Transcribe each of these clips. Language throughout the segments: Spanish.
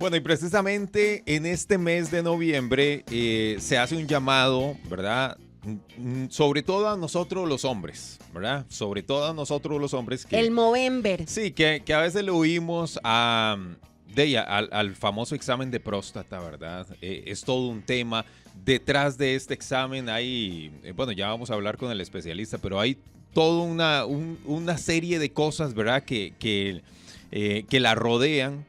Bueno, y precisamente en este mes de noviembre se hace un llamado, ¿verdad? Sobre todo a nosotros los hombres, ¿verdad? Sobre todo a nosotros los hombres El Movember. sí, que a veces le oímos al famoso examen de próstata, ¿verdad? Es todo un tema. Detrás de este examen hay, bueno, ya vamos a hablar con el especialista, pero hay toda una serie de cosas, ¿verdad? Que la rodean.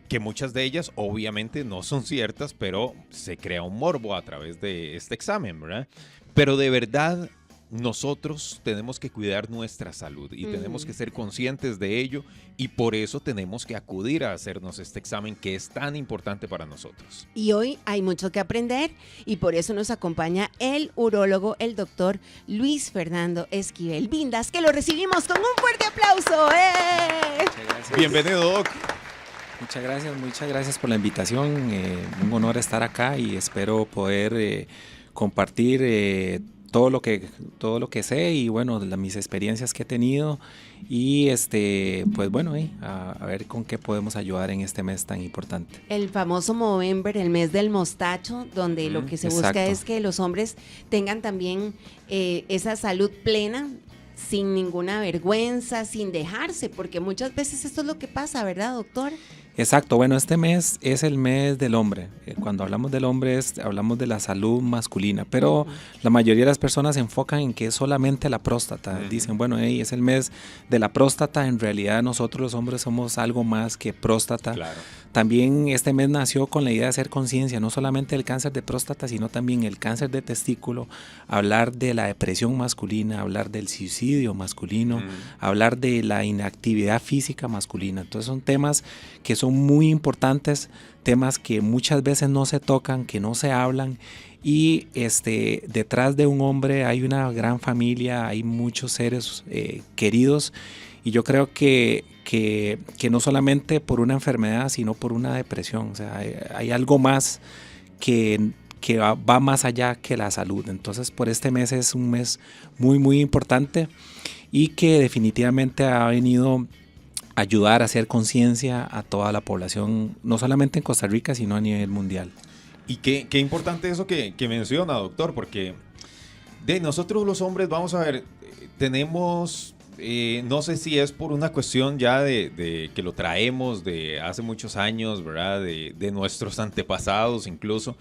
Que muchas de ellas obviamente no son ciertas, pero se crea un morbo a través de este examen, ¿verdad? Pero de verdad nosotros tenemos que cuidar nuestra salud y tenemos que ser conscientes de ello y por eso tenemos que acudir a hacernos este examen que es tan importante para nosotros. Y hoy hay mucho que aprender y por eso nos acompaña el urólogo, el doctor Luis Fernando Esquivel Vindas, que lo recibimos con un fuerte aplauso. ¡Eh! Muchas gracias. Bienvenido, Doc. Muchas gracias por la invitación. Un honor estar acá y espero poder compartir todo lo que sé y bueno, mis experiencias que he tenido y pues bueno, a ver con qué podemos ayudar en este mes tan importante. El famoso Movember, el mes del mostacho, donde lo que se busca exacto. es que los hombres tengan también esa salud plena, sin ninguna vergüenza, sin dejarse, porque muchas veces esto es lo que pasa, ¿verdad, doctor? Exacto, bueno, este mes es el mes del hombre. Cuando hablamos del hombre hablamos de la salud masculina, pero la mayoría de las personas se enfocan en que es solamente la próstata. Dicen, bueno, es el mes de la próstata, en realidad nosotros los hombres somos algo más que próstata. Claro. También este mes nació con la idea de hacer conciencia, no solamente del cáncer de próstata, sino también el cáncer de testículo, hablar de la depresión masculina, hablar del suicidio masculino, hablar de la inactividad física masculina. Entonces son temas que son muy importantes, temas que muchas veces no se tocan, que no se hablan y detrás de un hombre hay una gran familia, hay muchos seres queridos y yo creo que no solamente por una enfermedad, sino por una depresión, o sea, hay algo más que va más allá que la salud. Entonces por este mes es un mes muy muy importante y que definitivamente ha venido ayudar a hacer conciencia a toda la población, no solamente en Costa Rica, sino a nivel mundial. Y qué importante eso que menciona, doctor, porque de nosotros los hombres, vamos a ver, tenemos, no sé si es por una cuestión ya de que lo traemos de hace muchos años, ¿verdad? De nuestros antepasados incluso,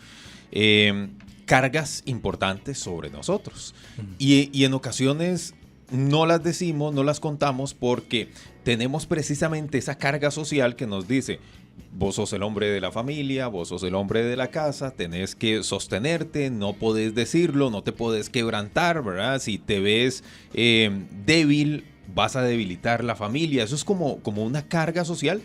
cargas importantes sobre nosotros. Y en ocasiones no las decimos, no las contamos porque tenemos precisamente esa carga social que nos dice, vos sos el hombre de la familia, vos sos el hombre de la casa, tenés que sostenerte, no podés decirlo, no te podés quebrantar, ¿verdad? Si te ves débil, vas a debilitar la familia. Eso es como una carga social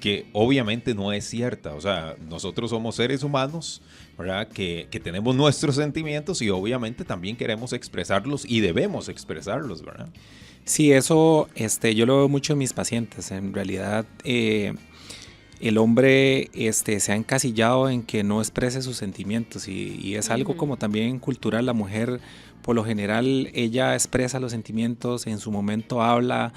que obviamente no es cierta. O sea, nosotros somos seres humanos, ¿verdad? Que tenemos nuestros sentimientos y obviamente también queremos expresarlos y debemos expresarlos, ¿verdad? Sí, eso yo lo veo mucho en mis pacientes. En realidad, el hombre se ha encasillado en que no exprese sus sentimientos y es algo como también cultural. La mujer, por lo general, ella expresa los sentimientos, en su momento habla,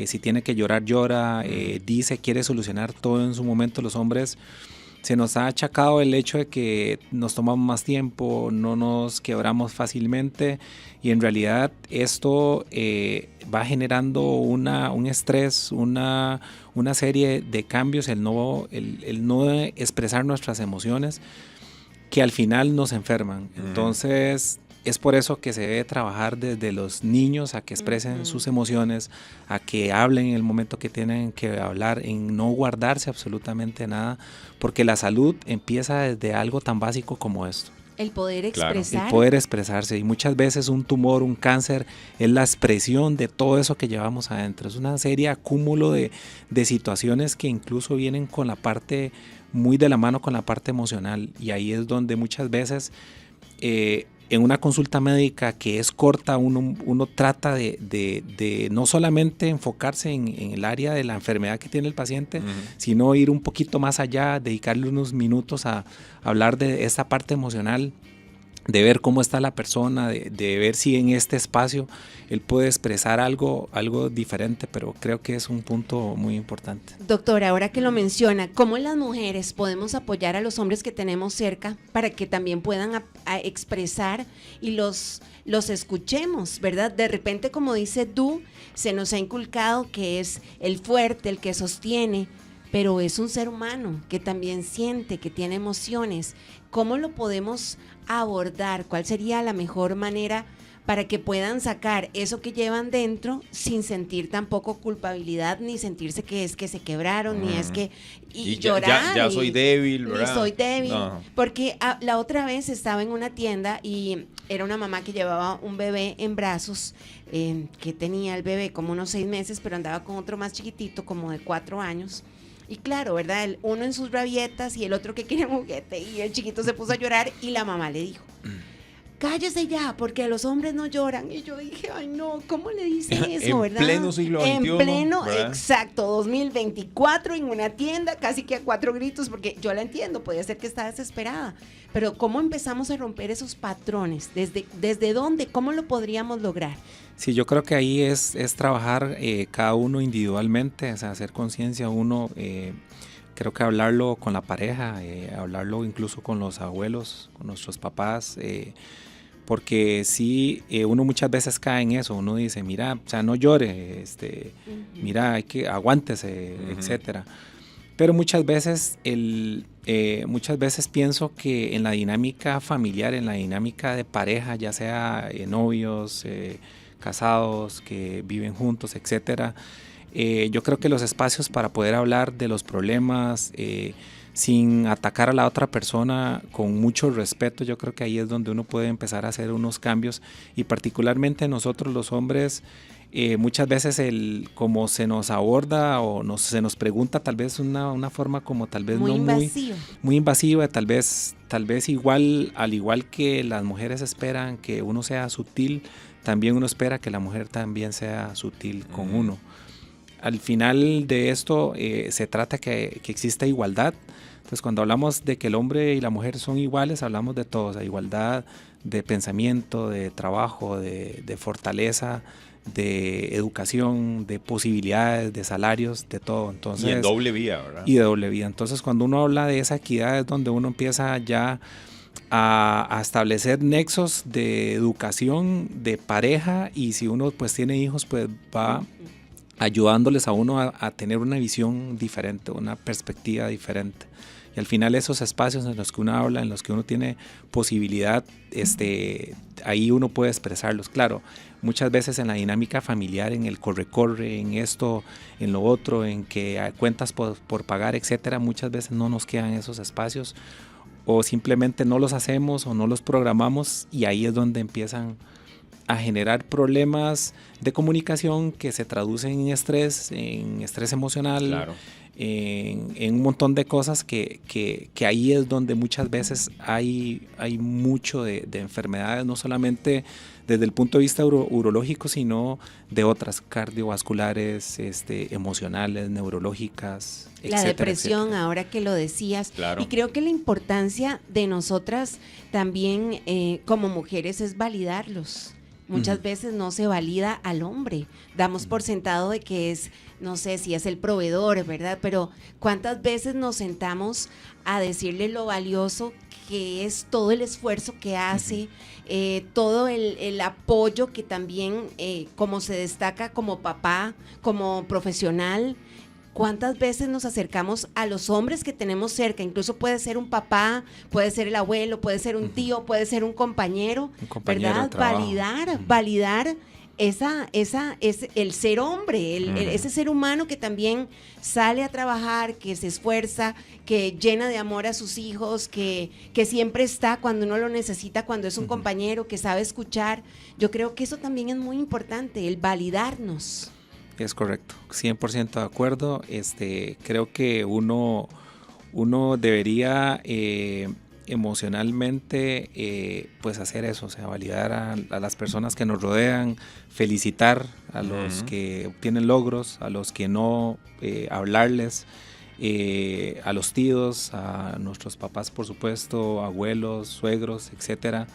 si tiene que llorar, llora, dice, quiere solucionar todo en su momento. Los hombres se nos ha achacado el hecho de que nos tomamos más tiempo, no nos quebramos fácilmente y en realidad esto va generando un estrés, una serie de cambios, el no expresar nuestras emociones que al final nos enferman. Entonces es por eso que se debe trabajar desde los niños a que expresen sus emociones, a que hablen en el momento que tienen que hablar, en no guardarse absolutamente nada, porque la salud empieza desde algo tan básico como esto. El poder expresar. Claro. El poder expresarse y muchas veces un tumor, un cáncer es la expresión de todo eso que llevamos adentro. Es una serie acúmulo de situaciones que incluso vienen con la parte muy de la mano con la parte emocional y ahí es donde muchas veces en una consulta médica que es corta, uno trata de no solamente enfocarse en el área de la enfermedad que tiene el paciente, sino ir un poquito más allá, dedicarle unos minutos a hablar de esta parte emocional de ver cómo está la persona, de ver si en este espacio él puede expresar algo diferente, pero creo que es un punto muy importante. Doctora, ahora que lo menciona, ¿cómo las mujeres podemos apoyar a los hombres que tenemos cerca para que también puedan a expresar y los escuchemos, ¿verdad? De repente, como dice Du, se nos ha inculcado que es el fuerte, el que sostiene, pero es un ser humano que también siente, que tiene emociones. ¿Cómo lo podemos abordar? ¿Cuál sería la mejor manera para que puedan sacar eso que llevan dentro sin sentir tampoco culpabilidad, ni sentirse que es que se quebraron, ni es que y llorar? Ya soy débil, ¿verdad? Ni soy débil. No. Porque la otra vez estaba en una tienda y era una mamá que llevaba un bebé en brazos, que tenía el bebé como unos 6 meses, pero andaba con otro más chiquitito, como de 4 años. Y claro, ¿verdad? Uno en sus rabietas y el otro que quería un juguete, y el chiquito se puso a llorar y la mamá le dijo: cállese ya, porque los hombres no lloran. Y yo dije, ay no, ¿cómo le dicen eso, verdad? En pleno siglo XXI. En pleno, ¿verdad? exacto, 2024, en una tienda, casi que a 4 gritos, porque yo la entiendo, podía ser que está desesperada. Pero ¿cómo empezamos a romper esos patrones? ¿Desde dónde? ¿Cómo lo podríamos lograr? Sí, yo creo que ahí es trabajar cada uno individualmente, o sea, hacer conciencia uno, creo que hablarlo con la pareja, hablarlo incluso con los abuelos, con nuestros papás, porque sí, uno muchas veces cae en eso, uno dice, mira, o sea, no llore, mira, hay que aguántese, etcétera. Pero muchas veces pienso que en la dinámica familiar, en la dinámica de pareja, ya sea novios, casados, que viven juntos, etcétera, yo creo que los espacios para poder hablar de los problemas sin atacar a la otra persona, con mucho respeto, yo creo que ahí es donde uno puede empezar a hacer unos cambios, y particularmente nosotros los hombres, muchas veces como se nos aborda o se nos pregunta tal vez una forma como tal vez muy no invasiva. muy invasiva, tal vez igual, al igual que las mujeres esperan que uno sea sutil, también uno espera que la mujer también sea sutil con uno. Al final de esto se trata que exista igualdad. Entonces, cuando hablamos de que el hombre y la mujer son iguales, hablamos de todo, o sea, igualdad de pensamiento, de trabajo, de fortaleza, de educación, de posibilidades, de salarios, de todo. Entonces, y en doble vía, ¿verdad? Y de doble vía. Entonces, cuando uno habla de esa equidad es donde uno empieza ya a establecer nexos de educación, de pareja, y si uno pues tiene hijos, pues va ayudándoles a uno a tener una visión diferente, una perspectiva diferente. Y al final esos espacios en los que uno habla, en los que uno tiene posibilidad, ahí uno puede expresarlos. Claro, muchas veces en la dinámica familiar, en el corre-corre, en esto, en lo otro, en que hay cuentas por pagar, etcétera, muchas veces no nos quedan esos espacios, o simplemente no los hacemos o no los programamos, y ahí es donde empiezan a generar problemas de comunicación que se traducen en estrés emocional, claro, en un montón de cosas que ahí es donde muchas veces hay mucho de enfermedades, no solamente desde el punto de vista urológico, sino de otras cardiovasculares, emocionales, neurológicas, etcétera. La depresión, etcétera. Ahora que lo decías. Claro. Y creo que la importancia de nosotras también como mujeres es validarlos. Muchas veces no se valida al hombre. Damos por sentado de que es, no sé si es el proveedor, ¿verdad? Pero ¿cuántas veces nos sentamos a decirle lo valioso que es todo el esfuerzo que hace, todo el apoyo que también, como se destaca como papá, como profesional? ¿Cuántas veces nos acercamos a los hombres que tenemos cerca? Incluso puede ser un papá, puede ser el abuelo, puede ser un tío, puede ser un compañero, ¿verdad? Validar el ser hombre, ese ser humano que también sale a trabajar, que se esfuerza, que llena de amor a sus hijos, que siempre está cuando uno lo necesita, cuando es un compañero, que sabe escuchar. Yo creo que eso también es muy importante, el validarnos. Es correcto, 100% de acuerdo. Creo que uno debería emocionalmente pues hacer eso, o sea, validar a las personas que nos rodean, felicitar a los que obtienen logros, a los que no, hablarles, a los tíos, a nuestros papás, por supuesto, abuelos, suegros, etcétera.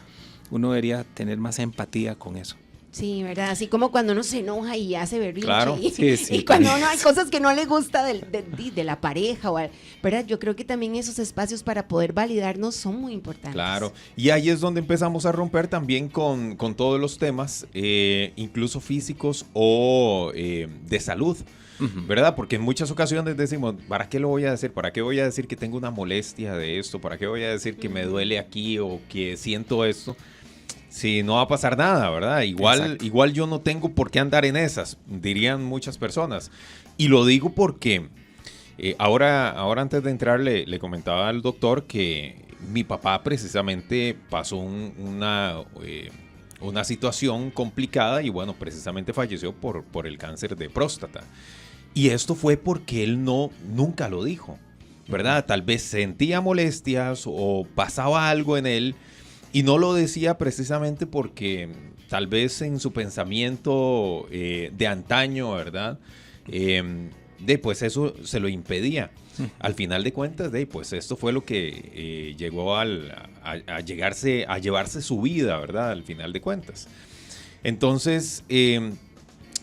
Uno debería tener más empatía con eso. Sí, ¿verdad? Así como cuando uno se enoja y hace berrinche. Claro. Y cuando uno hay cosas que no le gusta de la pareja, ¿verdad? Yo creo que también esos espacios para poder validarnos son muy importantes. Claro, y ahí es donde empezamos a romper también con todos los temas, incluso físicos o de salud. ¿Verdad? Porque en muchas ocasiones decimos, ¿para qué lo voy a decir? ¿Para qué voy a decir que tengo una molestia de esto? ¿Para qué voy a decir que me duele aquí o que siento esto? Si no va a pasar nada, ¿verdad? Igual yo no tengo por qué andar en esas, dirían muchas personas. Y lo digo porque ahora antes de entrar le comentaba al doctor que mi papá precisamente pasó una situación complicada y bueno, precisamente falleció por el cáncer de próstata. Y esto fue porque él nunca lo dijo, ¿verdad? Tal vez sentía molestias o pasaba algo en él y no lo decía precisamente porque tal vez en su pensamiento de antaño, ¿verdad? Pues eso se lo impedía. Al final de cuentas, pues esto fue lo que llegó a llevarse su vida, ¿verdad? Al final de cuentas. Entonces,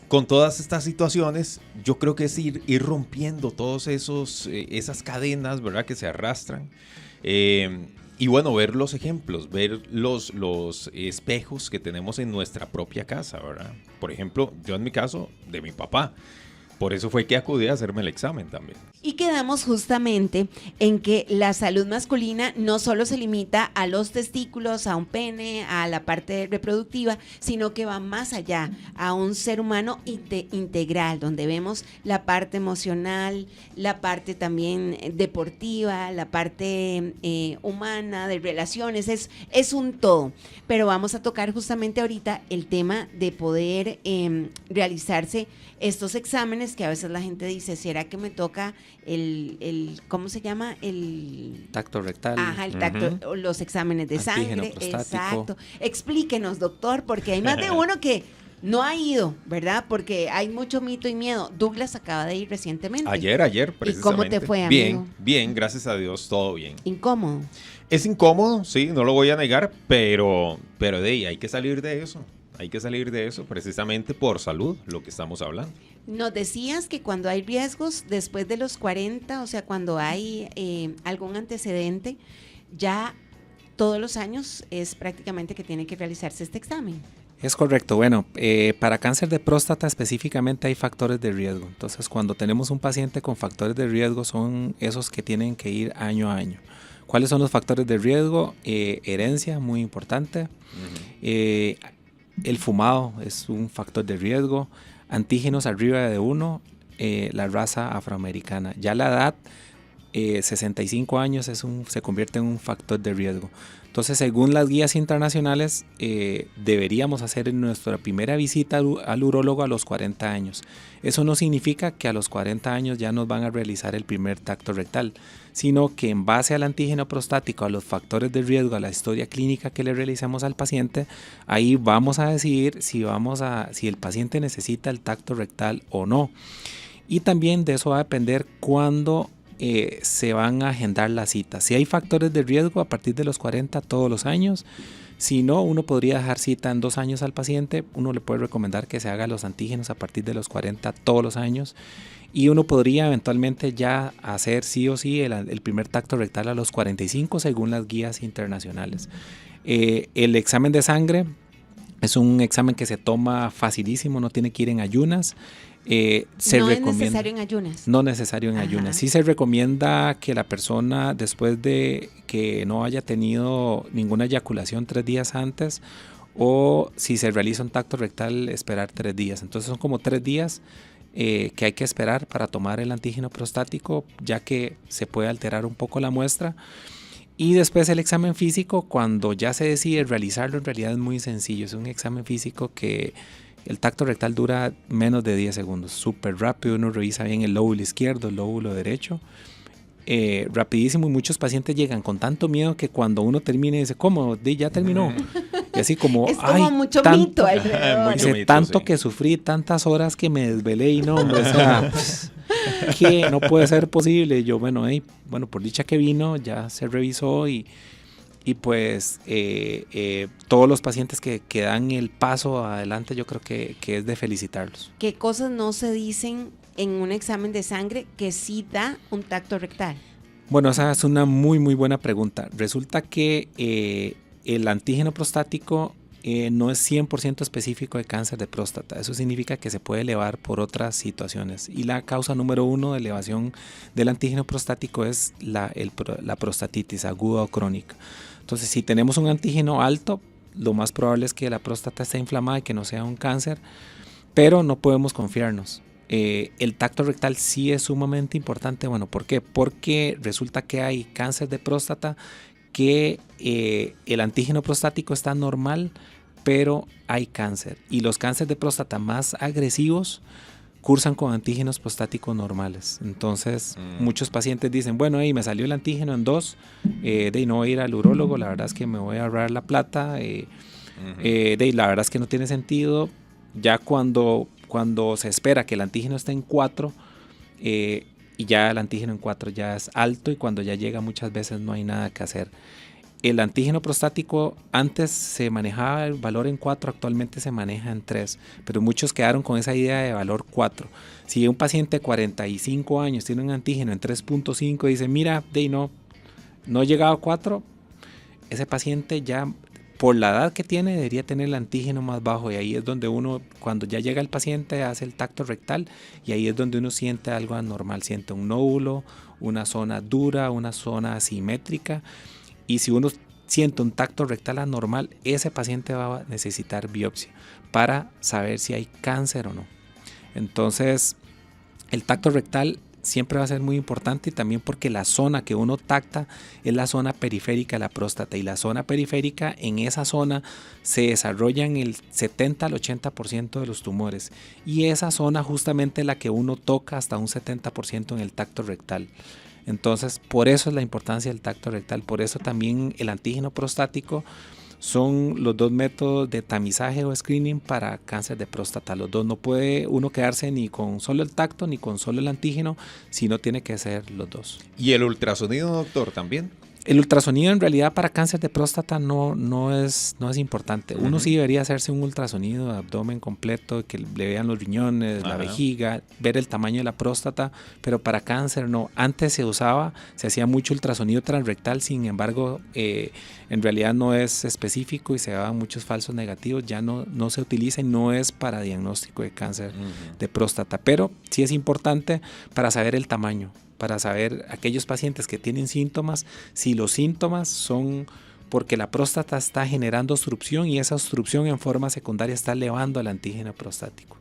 con todas estas situaciones, yo creo que es ir rompiendo todos esas cadenas, ¿verdad? Que se arrastran. Y bueno, ver los ejemplos, ver los espejos que tenemos en nuestra propia casa, ¿verdad? Por ejemplo, yo en mi caso, de mi papá. Por eso fue que acudí a hacerme el examen también. Y quedamos justamente en que la salud masculina no solo se limita a los testículos, a un pene, a la parte reproductiva, sino que va más allá, a un ser humano integral, donde vemos la parte emocional, la parte también deportiva, la parte humana, de relaciones, es un todo. Pero vamos a tocar justamente ahorita el tema de poder realizarse estos exámenes que a veces la gente dice, ¿será que me toca el ¿cómo se llama? El tacto rectal. Ajá, el tacto, los exámenes de antígeno sangre. prostático. Exacto. Explíquenos, doctor, porque hay más de uno que no ha ido, ¿verdad? Porque hay mucho mito y miedo. Douglas acaba de ir recientemente. Ayer, precisamente. ¿Y cómo te fue, amigo? Bien, gracias a Dios, todo bien. ¿Incómodo? Es incómodo, sí, no lo voy a negar, pero de ahí hay que salir de eso. Hay que salir de eso precisamente por salud, lo que estamos hablando. Nos decías que cuando hay riesgos después de los 40, o sea, cuando hay algún antecedente, ya todos los años es prácticamente que tiene que realizarse este examen. Es correcto. Bueno, para cáncer de próstata específicamente hay factores de riesgo. Entonces, cuando tenemos un paciente con factores de riesgo, son esos que tienen que ir año a año. ¿Cuáles son los factores de riesgo? Herencia, muy importante. El fumado es un factor de riesgo. Antígenos arriba de 1, la raza afroamericana. Ya la edad, 65 años, se convierte en un factor de riesgo. Entonces, según las guías internacionales, deberíamos hacer nuestra primera visita al urólogo a los 40 años. Eso no significa que a los 40 años ya nos van a realizar el primer tacto rectal, sino que en base al antígeno prostático, a los factores de riesgo, a la historia clínica que le realicemos al paciente, ahí vamos a decidir si el paciente necesita el tacto rectal o no. Y también de eso va a depender cuándo se van a agendar las citas. Si hay factores de riesgo a partir de los 40 todos los años, si no, uno podría dejar cita en 2 años al paciente. Uno le puede recomendar que se haga los antígenos a partir de los 40 todos los años y uno podría eventualmente ya hacer sí o sí el primer tacto rectal a los 45 según las guías internacionales. El examen de sangre es un examen que se toma facilísimo, no tiene que ir en ayunas. No es necesario en ayunas. No necesario en ayunas. Sí se recomienda que la persona, después de que no haya tenido ninguna eyaculación 3 días antes, o si se realiza un tacto rectal, esperar 3 días. Entonces son como 3 días que hay que esperar para tomar el antígeno prostático, ya que se puede alterar un poco la muestra. Y después el examen físico, cuando ya se decide realizarlo, en realidad es muy sencillo. Es un examen físico que el tacto rectal dura menos de 10 segundos, súper rápido. Uno revisa bien el lóbulo izquierdo, el lóbulo derecho, rapidísimo. Y muchos pacientes llegan con tanto miedo que cuando uno termina dice, ¿cómo? Ya terminó. Y así como, es como mucho mito alrededor. Dice, tanto sí, que sufrí, tantas horas que me desvelé y no, hombre, o sea, que no puede ser posible. Yo, bueno, por dicha que vino, ya se revisó y pues todos los pacientes que dan el paso adelante, yo creo que es de felicitarlos. ¿Qué cosas no se dicen en un examen de sangre que sí da un tacto rectal? Bueno, esa es una muy, muy buena pregunta. Resulta que el antígeno prostático no es 100% específico de cáncer de próstata. Eso significa que se puede elevar por otras situaciones. Y la causa número 1 de elevación del antígeno prostático es la prostatitis aguda o crónica. Entonces, si tenemos un antígeno alto, lo más probable es que la próstata esté inflamada y que no sea un cáncer, pero no podemos confiarnos. El tacto rectal sí es sumamente importante. Bueno, ¿por qué? Porque resulta que hay cáncer de próstata que el antígeno prostático está normal, pero hay cáncer. Y los cánceres de próstata más agresivos cursan con antígenos prostáticos normales. Entonces, muchos pacientes dicen, bueno, me salió el antígeno en 2, no voy a ir al urólogo, la verdad es que me voy a ahorrar la plata, la verdad es que no tiene sentido. Ya cuando se espera que el antígeno esté en 4, y ya el antígeno en 4 ya es alto, y cuando ya llega muchas veces no hay nada que hacer. El antígeno prostático antes se manejaba el valor en 4, actualmente se maneja en 3, pero muchos quedaron con esa idea de valor 4. Si un paciente de 45 años tiene un antígeno en 3.5 y dice, mira, no he llegado a 4, ese paciente ya por la edad que tiene debería tener el antígeno más bajo, y ahí es donde uno, cuando ya llega el paciente, hace el tacto rectal y ahí es donde uno siente algo anormal, siente un nódulo, una zona dura, una zona asimétrica, y si uno siente un tacto rectal anormal, ese paciente va a necesitar biopsia para saber si hay cáncer o no. Entonces, el tacto rectal siempre va a ser muy importante, y también porque la zona que uno tacta es la zona periférica de la próstata, y la zona periférica, en esa zona se desarrollan el 70 al 80% de los tumores, y esa zona justamente es la que uno toca hasta un 70% en el tacto rectal. Entonces, por eso es la importancia del tacto rectal, por eso también el antígeno prostático son los 2 métodos de tamizaje o screening para cáncer de próstata. Los dos, no puede uno quedarse ni con solo el tacto ni con solo el antígeno, sino tiene que ser los 2. ¿Y el ultrasonido, doctor, también? El ultrasonido en realidad para cáncer de próstata no es importante. Uno sí debería hacerse un ultrasonido de abdomen completo, que le vean los riñones, la vejiga, ver el tamaño de la próstata, pero para cáncer no. Antes se hacía mucho ultrasonido transrectal, sin embargo, en realidad no es específico y se daban muchos falsos negativos, ya no se utiliza y no es para diagnóstico de cáncer de próstata, pero sí es importante para saber el tamaño, para saber aquellos pacientes que tienen síntomas, si los síntomas son porque la próstata está generando obstrucción y esa obstrucción en forma secundaria está elevando el antígeno prostático.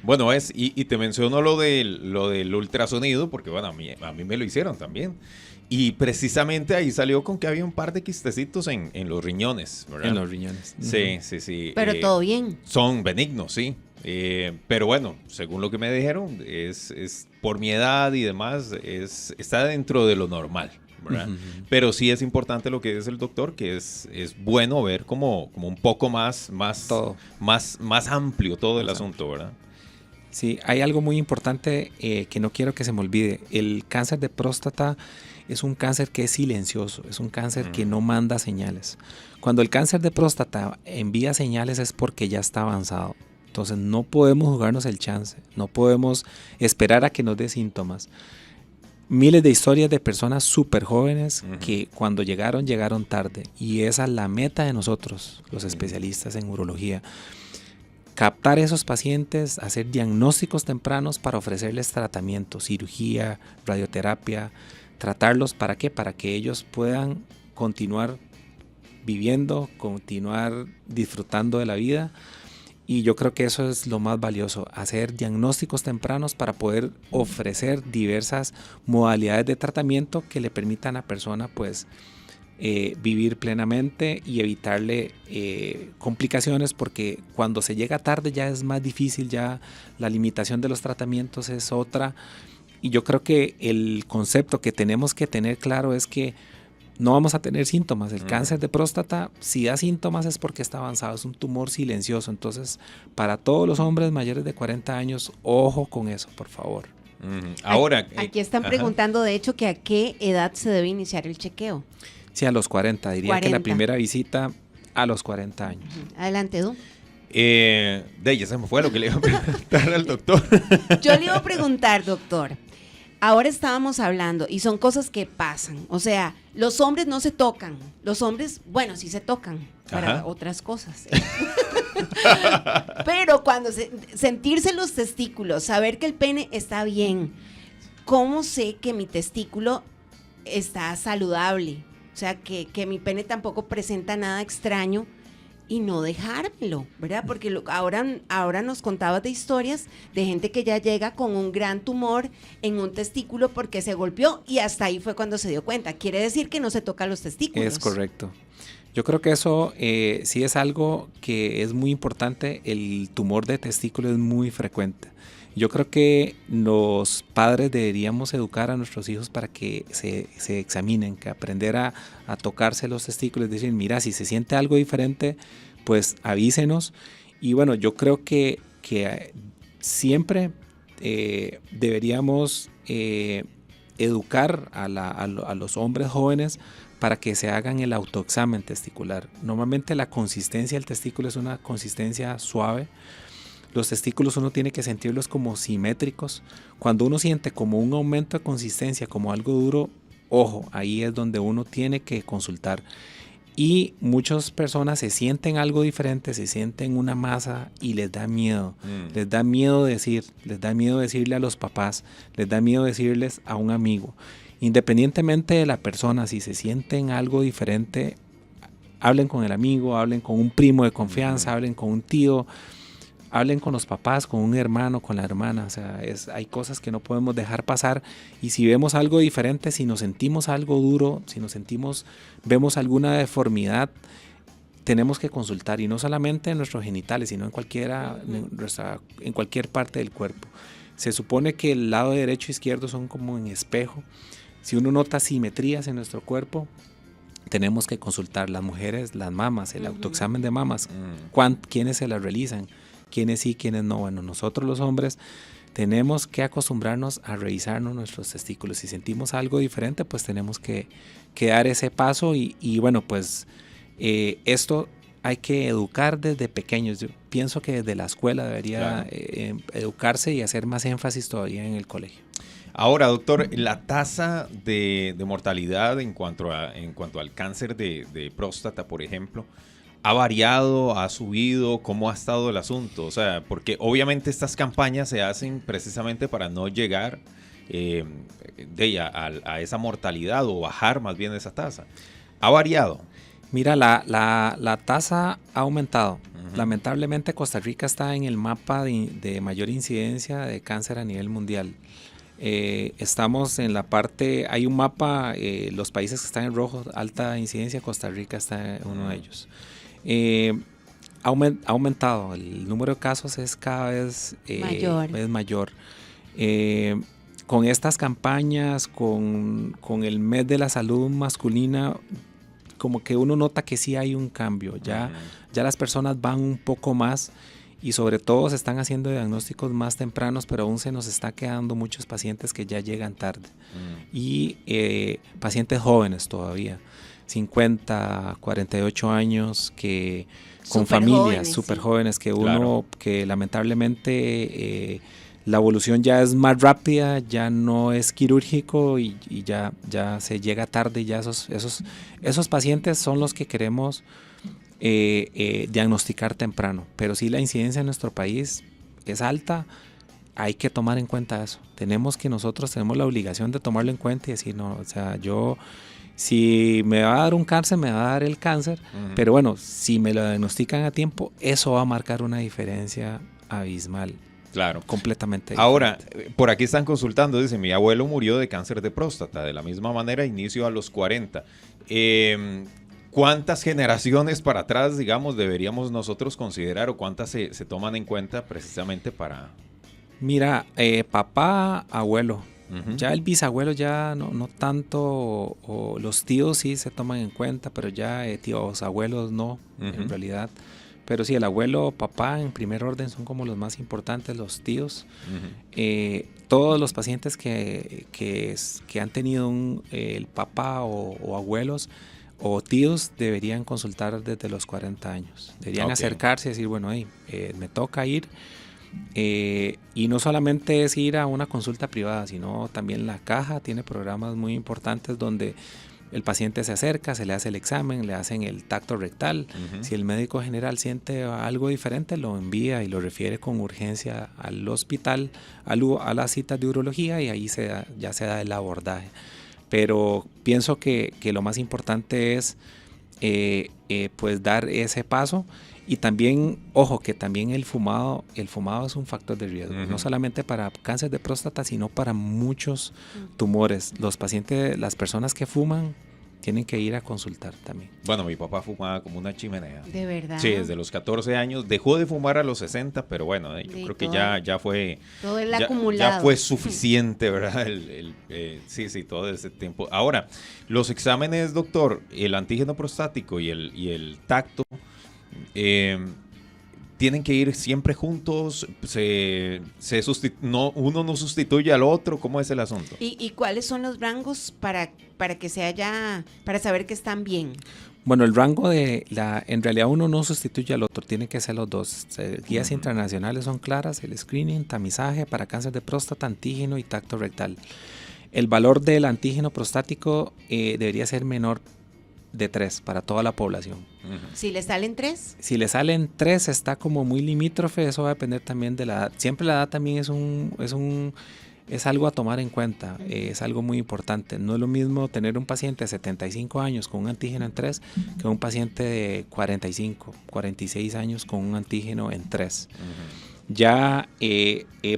Bueno, y te menciono lo del ultrasonido, porque bueno, a mí me lo hicieron también. Y precisamente ahí salió con que había un par de quistecitos en los riñones, ¿verdad? En los riñones. Sí. Pero todo bien. Son benignos, sí. Pero bueno, según lo que me dijeron, es por mi edad y demás, está dentro de lo normal, ¿verdad? Pero sí es importante lo que dice el doctor, que es bueno ver como un poco más amplio todo el asunto, ¿verdad? Sí, hay algo muy importante que no quiero que se me olvide. El cáncer de próstata es un cáncer que es silencioso, es un cáncer que no manda señales. Cuando el cáncer de próstata envía señales es porque ya está avanzado. Entonces no podemos jugarnos el chance, no podemos esperar a que nos dé síntomas. Miles de historias de personas súper jóvenes que cuando llegaron tarde, y esa es la meta de nosotros, los especialistas en urología. Captar esos pacientes, hacer diagnósticos tempranos para ofrecerles tratamiento, cirugía, radioterapia, tratarlos, ¿para qué? Para que ellos puedan continuar viviendo, continuar disfrutando de la vida. Y yo creo que eso es lo más valioso, hacer diagnósticos tempranos para poder ofrecer diversas modalidades de tratamiento que le permitan a la persona pues vivir plenamente y evitarle complicaciones, porque cuando se llega tarde ya es más difícil, ya la limitación de los tratamientos es otra. Y yo creo que el concepto que tenemos que tener claro es que no vamos a tener síntomas. El cáncer de próstata, si da síntomas es porque está avanzado, es un tumor silencioso. Entonces, para todos los hombres mayores de 40 años, ojo con eso, por favor. Ahora, aquí están preguntando, de hecho, que a qué edad se debe iniciar el chequeo. Sí, a los 40. Diría 40. que la primera visita a los 40 años. Adelante, Edu. Ya se me fue lo que le iba a preguntar al doctor. Yo le iba a preguntar, doctor. Ahora estábamos hablando, y son cosas que pasan. O sea, los hombres no se tocan. Los hombres, bueno, sí se tocan para otras cosas. Pero cuando sentirse los testículos, saber que el pene está bien, ¿cómo sé que mi testículo está saludable? O sea, que mi pene tampoco presenta nada extraño y no dejármelo, ¿verdad? Porque ahora nos contabas de historias de gente que ya llega con un gran tumor en un testículo porque se golpeó y hasta ahí fue cuando se dio cuenta. Quiere decir que no se toca los testículos. Es correcto. Yo creo que eso sí es algo que es muy importante. El tumor de testículo es muy frecuente. Yo creo que los padres deberíamos educar a nuestros hijos para que se examinen, que aprender a tocarse los testículos, decir, mira, si se siente algo diferente, pues avísenos. Y bueno, yo creo que siempre deberíamos educar a los hombres jóvenes para que se hagan el autoexamen testicular. Normalmente la consistencia del testículo es una consistencia suave. Los testículos uno tiene que sentirlos como simétricos. Cuando uno siente como un aumento de consistencia, como algo duro, ojo, ahí es donde uno tiene que consultar. Y muchas personas se sienten algo diferente, se sienten una masa y les da miedo. Les da miedo decirle a los papás, les da miedo decirles a un amigo. Independientemente de la persona, si se sienten algo diferente, hablen con el amigo, hablen con un primo de confianza, hablen con un tío, hablen con los papás, con un hermano, con la hermana. O sea, hay cosas que no podemos dejar pasar. Y si vemos algo diferente, si nos sentimos algo duro, si vemos alguna deformidad, tenemos que consultar. Y no solamente en nuestros genitales, sino en cualquier parte del cuerpo. Se supone que el lado derecho e izquierdo son como en espejo. Si uno nota asimetrías en nuestro cuerpo, tenemos que consultar. Las mujeres, las mamas, el autoexamen de mamas, ¿quiénes se las realizan? ¿Quiénes sí, quiénes no? Bueno, nosotros los hombres tenemos que acostumbrarnos a revisarnos nuestros testículos. Si sentimos algo diferente, pues tenemos que dar ese paso y bueno, pues esto hay que educar desde pequeños. Yo pienso que desde la escuela debería educarse y hacer más énfasis todavía en el colegio. Ahora, doctor, la tasa de mortalidad en cuanto al cáncer de próstata, por ejemplo, ¿ha variado, ha subido? ¿Cómo ha estado el asunto? O sea, porque obviamente estas campañas se hacen precisamente para no llegar a esa mortalidad o bajar más bien esa tasa. ¿Ha variado? Mira, la tasa ha aumentado. Lamentablemente Costa Rica está en el mapa de mayor incidencia de cáncer a nivel mundial. Estamos en la parte, hay un mapa, los países que están en rojo, alta incidencia, Costa Rica está en uno de ellos. Ha aumentado, el número de casos es cada vez mayor. Con estas campañas, con el mes de la salud masculina, como que uno nota que sí hay un cambio, ya las personas van un poco más y sobre todo se están haciendo diagnósticos más tempranos, pero aún se nos está quedando muchos pacientes que ya llegan tarde y pacientes jóvenes todavía, 50, 48 años, que con familias súper jóvenes, que lamentablemente la evolución ya es más rápida, ya no es quirúrgico y ya se llega tarde. Ya esos pacientes son los que queremos diagnosticar temprano. Pero si la incidencia en nuestro país es alta, hay que tomar en cuenta eso. Nosotros tenemos la obligación de tomarlo en cuenta y decir, no, o sea, si me va a dar un cáncer, me va a dar el cáncer, pero bueno, si me lo diagnostican a tiempo, eso va a marcar una diferencia abismal. Claro. Completamente diferente. Ahora, por aquí están consultando, dice, mi abuelo murió de cáncer de próstata, de la misma manera, inicio a los 40. ¿Cuántas generaciones para atrás, digamos, deberíamos nosotros considerar o cuántas se toman en cuenta precisamente para...? Mira, papá, abuelo. Ya el bisabuelo ya no tanto, o los tíos sí se toman en cuenta, pero ya tíos, abuelos no, en realidad. Pero sí, el abuelo, papá en primer orden son como los más importantes, los tíos. Todos los pacientes que han tenido el papá o abuelos o tíos deberían consultar desde los 40 años. Deberían acercarse y decir, bueno, me toca ir. Y no solamente es ir a una consulta privada, sino también la caja tiene programas muy importantes donde el paciente se acerca, se le hace el examen, le hacen el tacto rectal. Si el médico general siente algo diferente, lo envía y lo refiere con urgencia al hospital, a la cita de urología, y ahí ya se da el abordaje. Pero pienso que lo más importante es pues dar ese paso. Y también, ojo, que también el fumado es un factor de riesgo, no solamente para cáncer de próstata, sino para muchos tumores. Las personas que fuman tienen que ir a consultar también. Bueno, mi papá fumaba como una chimenea. ¿De verdad? Sí, desde los 14 años. Dejó de fumar a los 60, pero bueno, yo creo que ya fue... Todo el acumulado. Ya fue suficiente, ¿verdad? Sí, todo ese tiempo. Ahora, los exámenes, doctor, el antígeno prostático y el tacto, tienen que ir siempre juntos, uno no sustituye al otro. ¿Cómo es el asunto? ¿Y cuáles son los rangos para saber que están bien? Bueno, el rango en realidad uno no sustituye al otro, tiene que ser los dos. Guías internacionales son claras: el screening, tamizaje para cáncer de próstata, antígeno y tacto rectal. El valor del antígeno prostático debería ser menor de 3 para toda la población. ¿Si le salen 3? Si le salen 3 está como muy limítrofe, eso va a depender también de la edad. Siempre la edad también es algo a tomar en cuenta, es algo muy importante. No es lo mismo tener un paciente de 75 años con un antígeno en 3 que un paciente de 45, 46 años con un antígeno en 3. Ya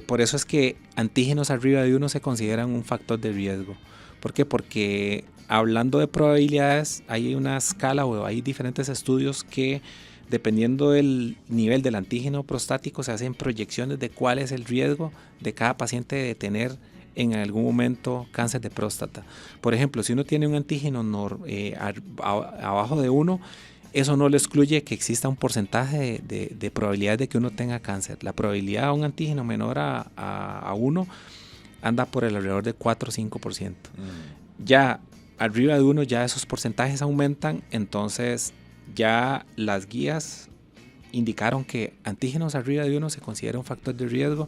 por eso es que antígenos arriba de 1 se consideran un factor de riesgo. ¿Por qué? Porque hablando de probabilidades, hay una escala o hay diferentes estudios que, dependiendo del nivel del antígeno prostático, se hacen proyecciones de cuál es el riesgo de cada paciente de tener en algún momento cáncer de próstata. Por ejemplo, si uno tiene un antígeno abajo de 1, eso no le excluye que exista un porcentaje de probabilidad de que uno tenga cáncer. La probabilidad de un antígeno menor a 1 anda por el alrededor de 4 o 5%. Ya arriba de 1 ya esos porcentajes aumentan, entonces ya las guías indicaron que antígenos arriba de 1 se considera un factor de riesgo.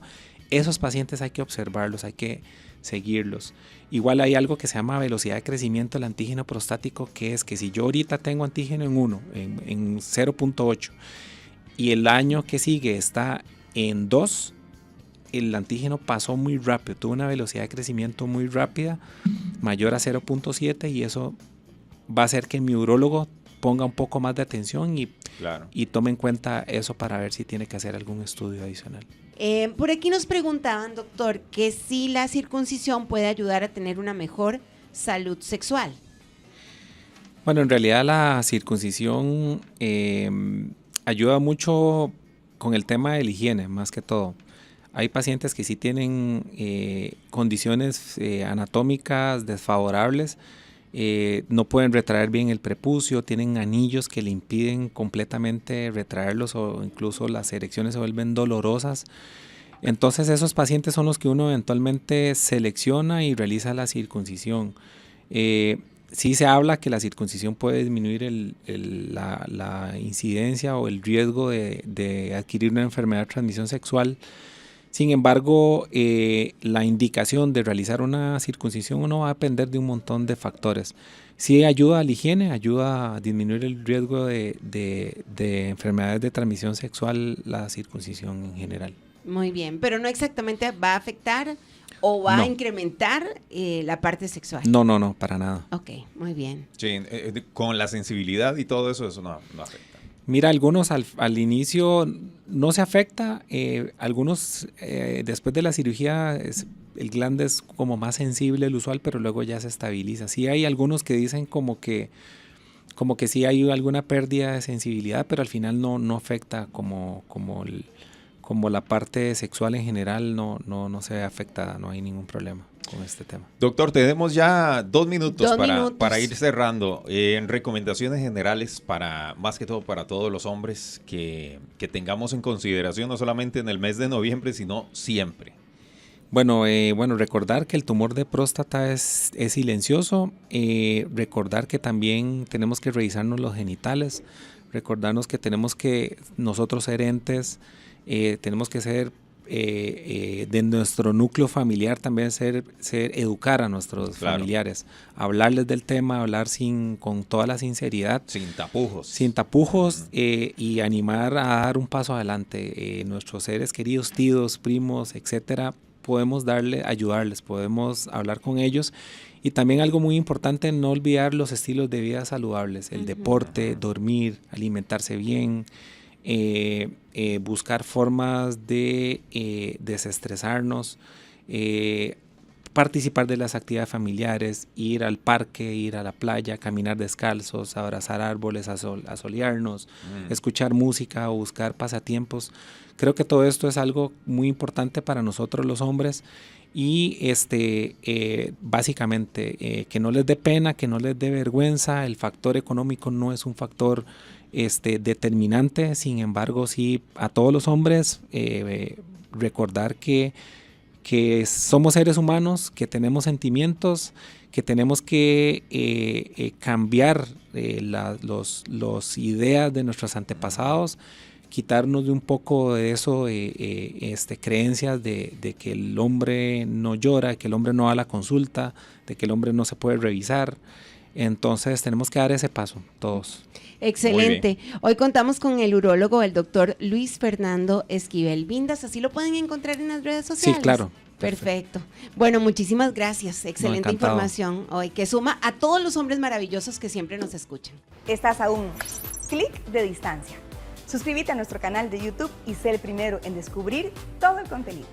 Esos pacientes hay que observarlos, hay que seguirlos. Igual hay algo que se llama velocidad de crecimiento del antígeno prostático, que es que si yo ahorita tengo antígeno en 1, en 0.8, y el año que sigue está en 2, el antígeno pasó muy rápido, tuvo una velocidad de crecimiento muy rápida, mayor a 0.7, y eso va a hacer que mi urólogo ponga un poco más de atención y tome en cuenta eso para ver si tiene que hacer algún estudio adicional. Por aquí nos preguntaban, doctor, que si la circuncisión puede ayudar a tener una mejor salud sexual. Bueno, en realidad la circuncisión ayuda mucho con el tema de la higiene, más que todo. Hay pacientes que sí tienen condiciones anatómicas desfavorables, no pueden retraer bien el prepucio, tienen anillos que le impiden completamente retraerlos, o incluso las erecciones se vuelven dolorosas. Entonces esos pacientes son los que uno eventualmente selecciona y realiza la circuncisión. Sí se habla que la circuncisión puede disminuir la incidencia o el riesgo de adquirir una enfermedad de transmisión sexual. Sin embargo, la indicación de realizar una circuncisión no va a depender de un montón de factores. Sí ayuda a la higiene, ayuda a disminuir el riesgo de enfermedades de transmisión sexual, la circuncisión en general. Muy bien, pero no exactamente va a afectar o va a incrementar la parte sexual. No, para nada. Ok, muy bien. Sí, con la sensibilidad y todo eso no afecta. Mira, algunos al inicio no se afecta, algunos después de la cirugía el glande es como más sensible del usual, pero luego ya se estabiliza. Sí hay algunos que dicen como que sí hay alguna pérdida de sensibilidad, pero al final no afecta como como la parte sexual en general no se ve afectada, no hay ningún problema con este tema. Doctor, tenemos ya 2 minutos, minutos para ir cerrando. En recomendaciones generales más que todo para todos los hombres que tengamos en consideración no solamente en el mes de noviembre, sino siempre. Bueno, recordar que el tumor de próstata es silencioso, recordar que también tenemos que revisarnos los genitales, recordarnos que tenemos que nosotros ser entes, tenemos que ser de nuestro núcleo familiar también educar a nuestros familiares, hablarles del tema, hablar con toda la sinceridad. Sin tapujos y animar a dar un paso adelante. Nuestros seres queridos, tíos, primos, etcétera, podemos ayudarles, podemos hablar con ellos. Y también algo muy importante, no olvidar los estilos de vida saludables, el deporte, dormir, alimentarse bien, buscar formas de desestresarnos, participar de las actividades familiares, ir al parque, ir a la playa, caminar descalzos, abrazar árboles, asolearnos, escuchar música o buscar pasatiempos. Creo que todo esto es algo muy importante para nosotros los hombres y básicamente que no les dé pena, que no les dé vergüenza. El factor económico no es un factor determinante, sin embargo sí a todos los hombres recordar que somos seres humanos, que tenemos sentimientos, que tenemos que cambiar las ideas de nuestros antepasados, quitarnos de un poco de eso, creencias de que el hombre no llora, que el hombre no va a la consulta, de que el hombre no se puede revisar. Entonces tenemos que dar ese paso, todos. Excelente. Hoy contamos con el urólogo, el doctor Luis Fernando Esquivel Vindas. ¿Así lo pueden encontrar en las redes sociales? Sí, claro. Perfecto. Bueno, muchísimas gracias. Excelente información hoy que suma a todos los hombres maravillosos que siempre nos escuchan. Estás a un clic de distancia. Suscríbete a nuestro canal de YouTube y sé el primero en descubrir todo el contenido.